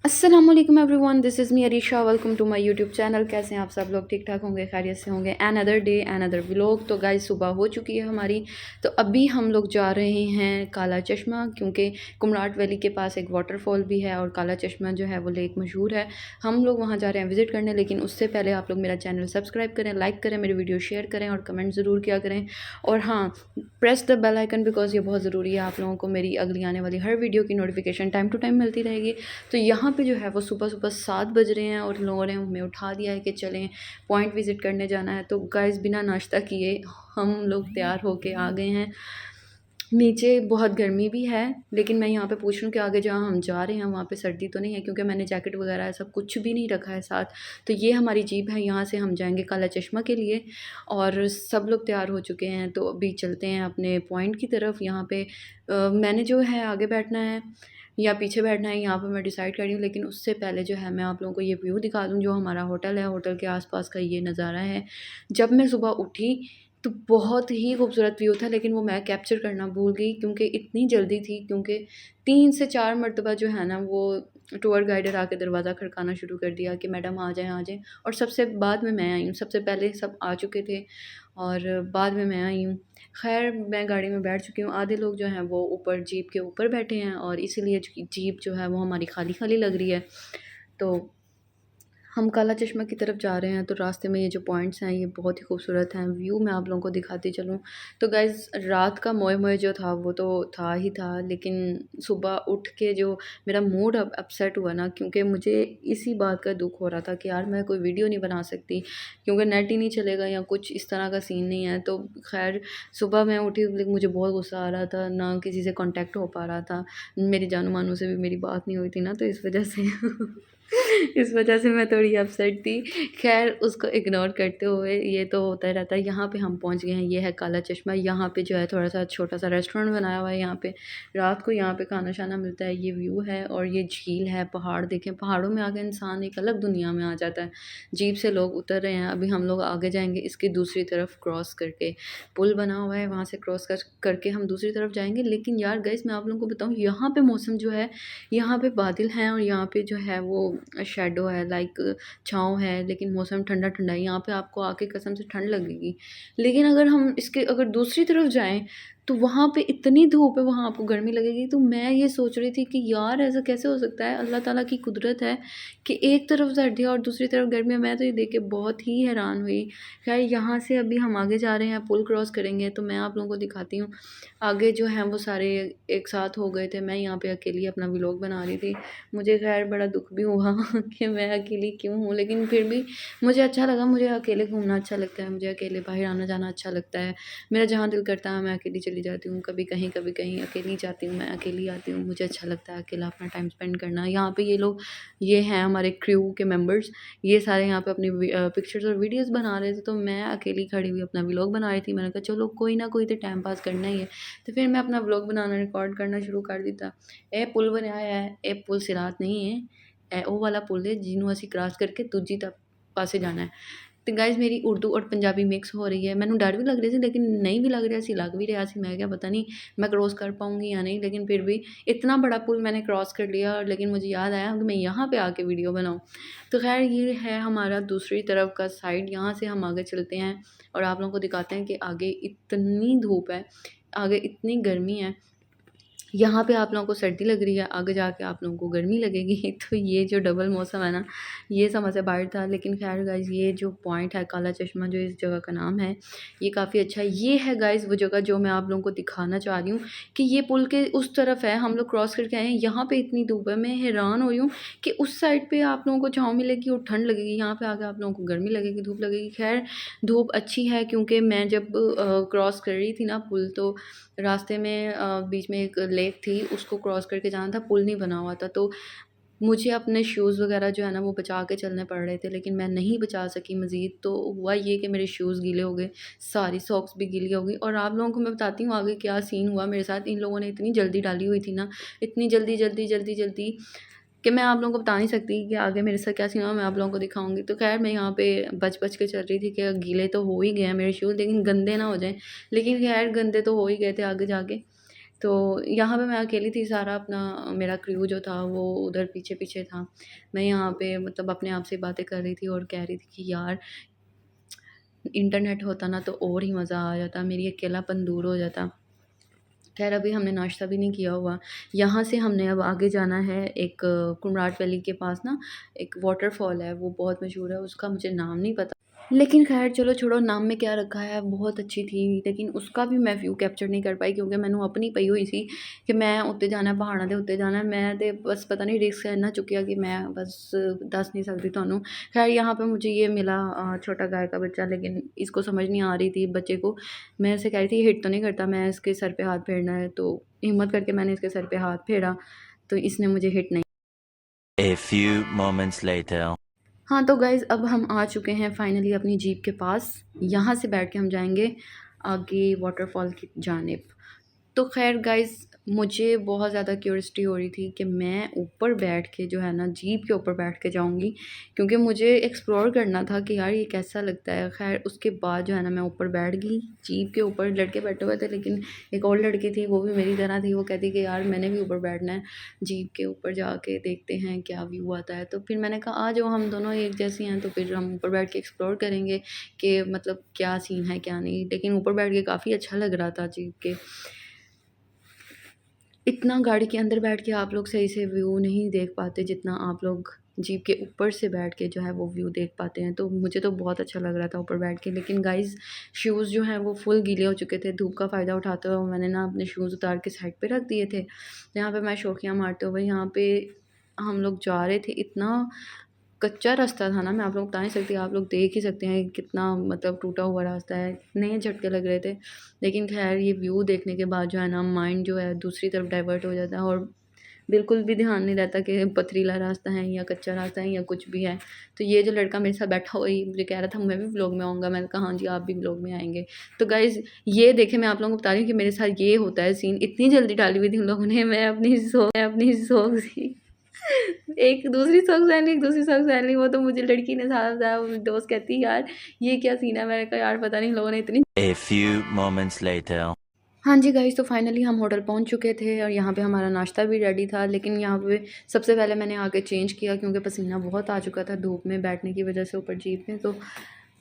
अस्सलामुअलैकुम everyone, this is me Arisha. Welcome to my YouTube channel. कैसे हैं आप सब लोग? ठीक ठाक होंगे, खैरियत से होंगे। Another day another vlog. तो गाइस सुबह हो चुकी है हमारी, तो अभी हम लोग जा रहे हैं काला चश्मा, क्योंकि कुमराट वैली के पास एक वाटरफॉल भी है और काला चश्मा जो है वो लेक मशहूर है। हम लोग वहाँ जा रहे हैं विज़िट करने, लेकिन उससे पहले आप लोग मेरा चैनल सब्सक्राइब करें, लाइक करें, मेरी वीडियो शेयर करें और कमेंट ज़रूर किया करें। और हाँ, press the bell icon, because ये बहुत ज़रूरी है। आप लोगों को मेरी अगली आने वाली हर वीडियो की नोटिफिकेशन टाइम टू टाइम मिलती रहेगी। तो यहाँ पे जो है वो सुबह सुबह 7 बज रहे हैं और इन लोगों ने हमें उठा दिया है कि चलें पॉइंट विज़िट करने जाना है। तो गाइस बिना नाश्ता किए हम लोग तैयार होके आ गए हैं। नीचे बहुत गर्मी भी है, लेकिन मैं यहाँ पे पूछ रही हूँ कि आगे जहाँ हम जा रहे हैं वहाँ पे सर्दी तो नहीं है, क्योंकि मैंने जैकेट वगैरह ऐसा कुछ भी नहीं रखा है साथ। तो ये हमारी जीप है, यहाँ से हम जाएंगे काला चश्मा के लिए और सब लोग तैयार हो चुके हैं। तो अभी चलते हैं अपने पॉइंट की तरफ। यहाँ पे मैंने जो है आगे बैठना है या पीछे बैठना है, यहाँ पर मैं डिसाइड कर रही हूँ। लेकिन उससे पहले जो है मैं आप लोगों को ये व्यू दिखा दूँ। जो हमारा होटल है, होटल के आसपास का ये नज़ारा है। जब मैं सुबह उठी तो बहुत ही खूबसूरत व्यू था, लेकिन वो मैं कैप्चर करना भूल गई क्योंकि इतनी जल्दी थी। क्योंकि 3 से 4 मरतबा जो है ना वो टूर गाइडर आके दरवाज़ा खड़काना शुरू कर दिया कि मैडम आ जाएँ आ जाएँ। और सबसे बाद में मैं आई हूँ, सबसे पहले सब आ चुके थे और बाद में मैं आई हूँ। खैर मैं गाड़ी में बैठ चुकी हूँ। आधे लोग जो हैं वो ऊपर जीप के ऊपर बैठे हैं और इसीलिए जीप जो है वो हमारी खाली खाली लग रही है। तो हम काला चश्मा की तरफ जा रहे हैं। तो रास्ते में ये जो पॉइंट्स हैं ये बहुत ही खूबसूरत हैं। व्यू मैं आप लोगों को दिखाती चलूँ तो गाइज़ रात का मोए मोए जो था वो तो था ही था, लेकिन सुबह उठ के जो मेरा मूड अब अपसेट हुआ ना, क्योंकि मुझे इसी बात का दुख हो रहा था कि यार मैं कोई वीडियो नहीं बना सकती क्योंकि नेट ही नहीं चलेगा या कुछ इस तरह का सीन नहीं है। तो खैर सुबह मैं उठी, लेकिन मुझे बहुत गुस्सा आ रहा था, ना किसी से कॉन्टेक्ट हो पा रहा था। मेरी जानू मानू से भी मेरी बात नहीं हुई थी ना, तो इस वजह से इस वजह से मैं थोड़ी अपसेट थी। ख़ैर उसको इग्नोर करते हुए ये तो होता ही रहता है। यहाँ पे हम पहुँच गए हैं, ये है काला चश्मा। यहाँ पे जो है थोड़ा-सा छोटा-सा रेस्टोरेंट बनाया हुआ है। यहाँ पे रात को यहाँ पे खाना-शाना मिलता है। ये व्यू है और ये झील है, पहाड़ देखें, पहाड़ों में आके इंसान एक अलग दुनिया में आ जाता है। जीप से लोग उतर रहे हैं, अभी हम लोग आगे जाएँगे इसकी दूसरी तरफ क्रॉस करके। पुल बना हुआ है, वहाँ से क्रॉस करके हम दूसरी तरफ जाएँगे। लेकिन यार गाइज़ मैं आप लोगों को बताऊँ, यहाँ पे मौसम जो है, यहाँ पे बादल हैं और यहाँ पे जो है वो शैडो है, लाइक छाँव है, लेकिन मौसम ठंडा-ठंडा है। यहाँ पे आपको आके कसम से ठंड लगेगी। लेकिन अगर हम इसके अगर दूसरी तरफ जाएँ तो वहाँ पे इतनी धूप है, वहाँ आपको गर्मी लगेगी। तो मैं ये सोच रही थी कि यार ऐसा कैसे हो सकता है? अल्लाह ताला की कुदरत है कि एक तरफ सर्दी है और दूसरी तरफ गर्मी है। मैं तो ये देख के बहुत ही हैरान हुई। ख़ैर यहाँ से अभी हम आगे जा रहे हैं, पुल क्रॉस करेंगे तो मैं आप लोगों को दिखाती हूँ। आगे जो हैं वो सारे एक साथ हो गए थे, मैं यहाँ पे अकेली अपना व्लॉग बना रही थी। मुझे ख़ैर बड़ा दुःख भी हुआ कि मैं अकेली क्यों हूँ, लेकिन फिर भी मुझे अच्छा लगा। मुझे अकेले घूमना अच्छा लगता है, मुझे अकेले बाहर आना-जाना अच्छा लगता है। मेरा जहाँ दिल करता है मैं अकेली चली जाती हूँ, कभी कहीं अकेली जाती हूँ, मैं अकेली आती हूँ। मुझे अच्छा लगता है अकेला अपना टाइम स्पेंड करना। यहाँ पे ये लोग, ये हैं हमारे क्रू के मेंबर्स, ये सारे यहाँ पे अपनी पिक्चर्स और वीडियोज़ बना रहे थे। तो मैं अकेली खड़ी हुई अपना व्लॉग बना रही थी। मैंने कहा चलो कोई ना कोई तो टाइम पास करना ही है। तो फिर मैं अपना व्लॉग बनाना रिकॉर्ड करना शुरू कर दिता। ਇਹ ਪੁਲ ਬਣਿਆ ਹੋਇਆ ਹੈ, ਇਹ ਪੁਲ ਸਿਰਾਤ नहीं है, ਇਹ ਉਹ वाला पुल है ਜਿਹਨੂੰ ਅਸੀਂ क्रॉस करके दूजी पासे जाना है। तो गाइज़ मेरी उर्दू और पंजाबी मिक्स हो रही है। मैंने डर भी लग रहा ਸੀ, लेकिन नहीं भी लग रहा ਸੀ, लग भी रहा ਸੀ। मैं क्या पता नहीं मैं क्रॉस कर पाऊँगी या नहीं, लेकिन फिर भी इतना बड़ा पुल मैंने क्रॉस कर लिया। और लेकिन मुझे याद आया कि मैं यहाँ पे आके वीडियो बनाऊँ। तो खैर ये है हमारा दूसरी तरफ का साइड। यहाँ से हम आगे चलते हैं और आप लोगों को दिखाते हैं कि आगे इतनी धूप है, आगे इतनी गर्मी है। यहाँ पे आप लोगों को सर्दी लग रही है, आगे जाके आप लोगों को गर्मी लगेगी। तो ये जो डबल मौसम है ना, ये समझ से बाहर था। लेकिन खैर गाइज़ ये जो पॉइंट है काला चश्मा, जो इस जगह का नाम है, ये काफ़ी अच्छा है। ये है गाइज़ वो जगह जो मैं आप लोगों को दिखाना चाह रही हूँ कि ये पुल के उस तरफ है, हम लोग क्रॉस करके आए हैं। यहाँ पे इतनी धूप है, मैं हैरान हो रही हूँ कि उस साइड पे आप लोगों को छाँव मिलेगी और ठंड लगेगी, यहाँ पे आके आप लोगों को गर्मी लगेगी, धूप लगेगी। खैर धूप अच्छी है, क्योंकि मैं जब क्रॉस कर रही थी ना पुल, तो रास्ते में बीच में एक लेक थी, उसको क्रॉस करके जाना था, पुल नहीं बना हुआ था। तो मुझे अपने शूज़ वगैरह जो है ना वो बचा के चलने पड़ रहे थे, लेकिन मैं नहीं बचा सकी मज़ीद। तो हुआ ये कि मेरे शूज़ गीले हो गए, सारी सॉक्स भी गीली हो गई। और आप लोगों को मैं बताती हूँ आगे क्या सीन हुआ मेरे साथ। इन लोगों ने इतनी जल्दी डाली हुई थी ना, इतनी जल्दी कि मैं आप लोगों को बता नहीं सकती कि आगे मेरे साथ क्या सीन हुआ, मैं आप लोगों को दिखाऊँगी। तो ख़ैर मैं यहाँ पे बच के चल रही थी कि गीले तो हो ही गए हैं मेरे शूज़, लेकिन गंदे ना हो जाएँ। लेकिन ख़ैर गंदे तो हो ही गए थे आगे जाके। तो यहाँ पे मैं अकेली थी, सारा अपना मेरा क्रू जो था वो उधर पीछे पीछे था। मैं यहाँ पे मतलब अपने आप से बातें कर रही थी और कह रही थी कि यार इंटरनेट होता ना तो और ही मज़ा आ जाता, मेरी अकेलापन दूर हो जाता। खैर अभी हमने नाश्ता भी नहीं किया हुआ। यहाँ से हमने अब आगे जाना है, एक कुमराट वैली के पास ना एक वाटरफॉल है, वो बहुत मशहूर है, उसका मुझे नाम नहीं पता। लेकिन खैर चलो छोड़ो, नाम में क्या रखा है, बहुत अच्छी थी। लेकिन उसका भी मैं व्यू कैप्चर नहीं कर पाई क्योंकि मैंने अपनी पई हुई सी कि मैं उत्ते जाना पहाड़ों के उत्ते जाना। मैं तो बस पता नहीं रिस्क इन्ना चुकिया कि मैं बस दस नहीं सकती थानू। खैर यहाँ पे मुझे ये मिला छोटा गाय का बच्चा, लेकिन इसको समझ नहीं आ रही थी बच्चे को। मैं इससे कह रही थी हिट तो नहीं करता, मैं इसके सर पे हाथ फेरना है, तो हिम्मत करके मैंने इसके सर पे हाथ फेरा तो इसने मुझे हिट नहीं। A few moments later. हाँ तो गाइज़ अब हम आ चुके हैं फाइनली अपनी जीप के पास। यहाँ से बैठ के हम जाएंगे आगे वाटरफॉल की जानिब। तो खैर गाइज़ मुझे बहुत ज़्यादा क्यूरियोसिटी हो रही थी कि मैं ऊपर बैठ के जो है ना जीप के ऊपर बैठ के जाऊँगी, क्योंकि मुझे एक्सप्लोर करना था कि यार ये कैसा लगता है। खैर उसके बाद जो है ना मैं ऊपर बैठ गई जीप के ऊपर। लड़के बैठे हुए थे लेकिन एक और लड़की थी, वो भी मेरी तरह थी, वो कहती कि यार मैंने भी ऊपर बैठना है, जीप के ऊपर जाके देखते हैं क्या व्यू आता है। तो फिर मैंने कहा आ जाओ, हम दोनों एक जैसी हैं तो फिर हम ऊपर बैठ के एक्सप्लोर करेंगे कि मतलब क्या सीन है क्या नहीं। लेकिन ऊपर बैठ के काफ़ी अच्छा लग रहा था जीप के। इतना गाड़ी के अंदर बैठ के आप लोग सही से व्यू नहीं देख पाते जितना आप लोग जीप के ऊपर से बैठ के जो है वो व्यू देख पाते हैं। तो मुझे तो बहुत अच्छा लग रहा था ऊपर बैठ के। लेकिन गाइज़ शूज़ जो हैं वो फुल गीले हो चुके थे, धूप का फ़ायदा उठाते हुए मैंने ना अपने शूज़ उतार के साइड पे रख दिए थे। यहाँ पे मैं शौकियाँ मारते हुए यहाँ पे हम लोग जा रहे थे। इतना कच्चा रास्ता था ना, मैं आप लोग बता नहीं सकती, आप लोग देख ही सकते हैं कितना मतलब टूटा हुआ रास्ता है, इतने झटके लग रहे थे। लेकिन खैर ये व्यू देखने के बाद जो है ना माइंड जो है दूसरी तरफ डाइवर्ट हो जाता है और बिल्कुल भी ध्यान नहीं रहता कि पथरीला रास्ता है या कच्चा रास्ता है या कुछ भी है। तो ये जो लड़का मेरे साथ बैठा हुआ ही मुझे कह रहा था मैं भी व्लॉग में आऊँगा, मैंने कहा हाँ जी आप भी व्लॉग में आएंगे। तो गाइज़ ये देखें, मैं आप लोगों को बता रही हूँ कि मेरे साथ ये होता है सीन। इतनी जल्दी डाली हुई थी उन लोगों ने, मैं अपनी सॉक सी एक दूसरी सॉक्स पहन ली, एक दूसरी सॉक्स पहन ली। वो तो मुझे लड़की ने साथ बताया, वो मेरी दोस्त कहती यार ये क्या सीन है। मैंने कहा यार पता नहीं लोगों ने इतनी। A few moments later. हाँ जी गाइस, तो फाइनली हम होटल पहुंच चुके थे और यहाँ पे हमारा नाश्ता भी रेडी था। लेकिन यहाँ पे सबसे पहले मैंने आके चेंज किया क्योंकि पसीना बहुत आ चुका था धूप में बैठने की वजह से ऊपर जीप में। तो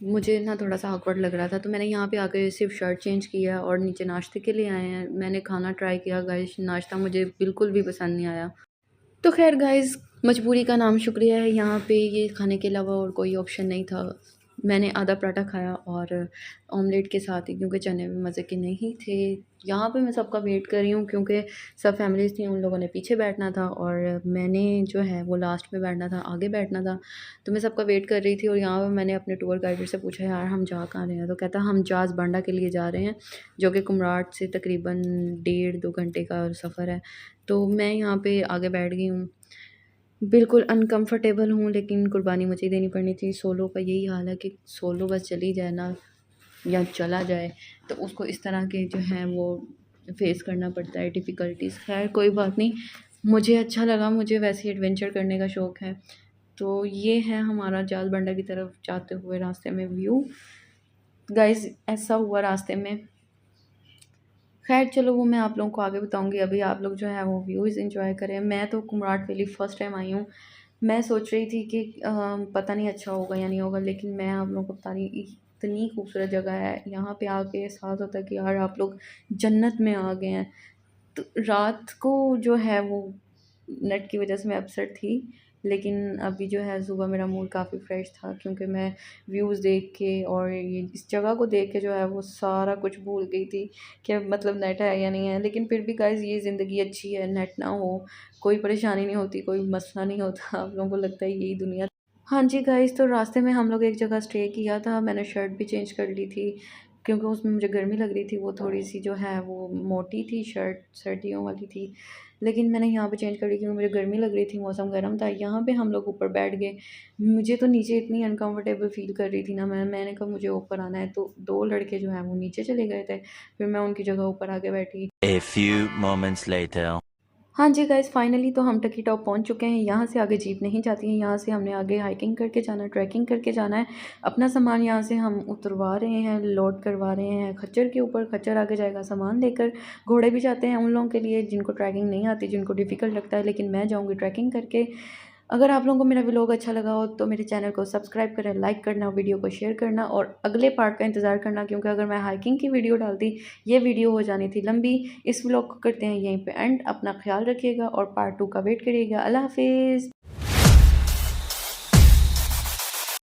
मुझे ना थोड़ा सा ऑकवर्ड लग रहा था, तो मैंने यहाँ पे आके सिर्फ शर्ट चेंज किया और नीचे नाश्ते के लिए आए हैं। मैंने खाना ट्राई किया गाइस, नाश्ता मुझे बिल्कुल भी पसंद नहीं आया। तो खैर गाइस मजबूरी का नाम शुक्रिया है, यहाँ पे ये खाने के अलावा और कोई ऑप्शन नहीं था। मैंने आधा पराठा खाया और ऑमलेट के साथ ही, क्योंकि चने भी मज़े के नहीं थे। यहाँ पे मैं सबका वेट कर रही हूँ क्योंकि सब फैमिलीज़ थी, उन लोगों ने पीछे बैठना था और मैंने जो है वो लास्ट में बैठना था, आगे बैठना था। तो मैं सबका वेट कर रही थी और यहाँ पर मैंने अपने टूर गाइडर से पूछा यार हम जा कहाँ रहे हैं। तो कहता हम जाज़ बांडा के लिए जा रहे हैं, जो कि कुमराट से तकरीबन 1.5-2 घंटे का सफ़र है। तो मैं यहाँ पे आगे बैठ गई हूँ, बिल्कुल अनकंफर्टेबल हूँ, लेकिन कुर्बानी मुझे ही देनी पड़नी थी। सोलो का यही हाल है कि सोलो बस चली जाए ना या चला जाए तो उसको इस तरह के जो हैं वो फेस करना पड़ता है डिफ़िकल्टीज़। खैर कोई बात नहीं, मुझे अच्छा लगा, मुझे वैसे ही एडवेंचर करने का शौक़ है। तो ये है हमारा जाल बंडा की तरफ जाते हुए रास्ते में व्यू। गाइस ऐसा हुआ रास्ते में, खैर चलो वो मैं आप लोगों को आगे बताऊँगी। अभी आप लोग जो है वो व्यूज़ एंजॉय करें। मैं तो Kumrat valley first time I हूँ। मैं सोच रही थी कि पता नहीं अच्छा होगा या नहीं होगा, लेकिन मैं आप लोगों को बता रही इतनी खूबसूरत जगह है। यहाँ पे आके एहसास होता है कि यार आप लोग जन्नत में आ गए हैं। तो रात को जो है वो नेट की वजह से मैं अपसेट थी, लेकिन अभी जो है सुबह मेरा मूड काफ़ी फ्रेश था क्योंकि मैं व्यूज़ देख के और ये इस जगह को देख के जो है वो सारा कुछ भूल गई थी कि मतलब नेट है या नहीं है। लेकिन फिर भी गाइस ये ज़िंदगी अच्छी है, नेट ना हो कोई परेशानी नहीं होती, कोई मसला नहीं होता। आप लोगों को लगता है यही दुनिया। हाँ जी गाइस, तो रास्ते में हम लोग एक जगह स्टे किया था। मैंने शर्ट भी चेंज कर ली थी क्योंकि उसमें मुझे गर्मी लग रही थी, वो थोड़ी सी जो है वो मोटी थी शर्ट, सर्दियों वाली थी। लेकिन मैंने यहाँ पे चेंज कर ली क्योंकि मुझे गर्मी लग रही थी, मौसम गर्म था। यहाँ पे हम लोग ऊपर बैठ गए। मुझे तो नीचे इतनी अनकंफर्टेबल फ़ील कर रही थी ना, मैंने कहा मुझे ऊपर आना है। तो 2 लड़के जो हैं वो नीचे चले गए थे, फिर मैं उनकी जगह ऊपर आके बैठी। A few moments later. हाँ जी गाइस, फाइनली तो हम टकी टॉप पहुंच चुके हैं। यहाँ से आगे जीप नहीं जाती है, यहाँ से हमने आगे हाइकिंग करके जाना है, ट्रैकिंग करके जाना है। अपना सामान यहाँ से हम उतरवा रहे हैं, लोड करवा रहे हैं खच्चर के ऊपर। खच्चर आगे जाएगा सामान लेकर। घोड़े भी जाते हैं उन लोगों के लिए जिनको ट्रैकिंग नहीं आती, जिनको डिफ़िकल्ट लगता है, लेकिन मैं जाऊँगी ट्रैकिंग करके। अगर आप लोगों को मेरा व्लॉग अच्छा लगा हो तो मेरे चैनल को सब्सक्राइब करें, लाइक करना, वीडियो को शेयर करना और अगले पार्ट का इंतज़ार करना, क्योंकि अगर मैं हाइकिंग की वीडियो डालती ये वीडियो हो जानी थी लंबी। इस व्लॉग को करते हैं यहीं पे एंड। अपना ख्याल रखिएगा और पार्ट 2 का वेट करिएगा। अल्लाह हाफिज़।